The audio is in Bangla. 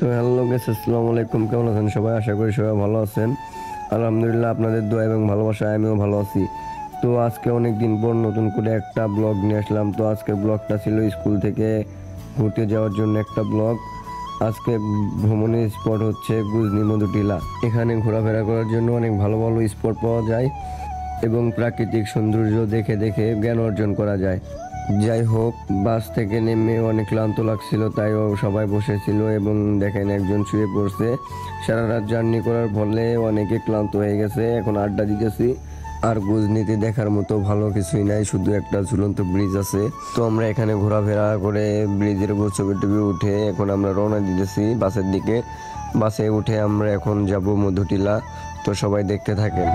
তো হ্যালো গাইস, আসসালামু আলাইকুম। কেমন আছেন সবাই? আশা করি সবাই ভালো আছেন। আলহামদুলিল্লাহ, আপনাদের দোয়া এবং ভালোবাসায় আমিও ভালো আছি। তো আজকে অনেক দিন পর নতুন করে একটা ব্লগ নিয়ে আসলাম। তো আজকের ব্লগটা ছিল স্কুল থেকে ঘুরতে যাওয়ার জন্য একটা ব্লগ। আজকে ভ্রমণের স্পট হচ্ছে গুজনি মধুটিলা। এখানে ঘোরাফেরা করার জন্য অনেক ভালো ভালো স্পট পাওয়া যায় এবং প্রাকৃতিক সৌন্দর্য দেখে দেখে জ্ঞান অর্জন করা যায়। যাই হোক, বাস থেকে নেমে অনেক ক্লান্ত লাগছিল, তাই সবাই বসেছিল এবং দেখেন একজন শুয়ে পড়ছে। সারা রাত জার্নি করার ফলে অনেকে ক্লান্ত হয়ে গেছে, এখন আড্ডা দিতেছি। আর গুজনিতে দেখার মতো ভালো কিছুই নাই, শুধু একটা ঝুলন্ত ব্রিজ আছে। তো আমরা এখানে ঘোরাফেরা করে ব্রিজের উপর ছবি টবি উঠে এখন আমরা রওনা দিতেছি বাসের দিকে। বাসে উঠে আমরা এখন যাব মধুটিলা। তো সবাই দেখতে থাকেন।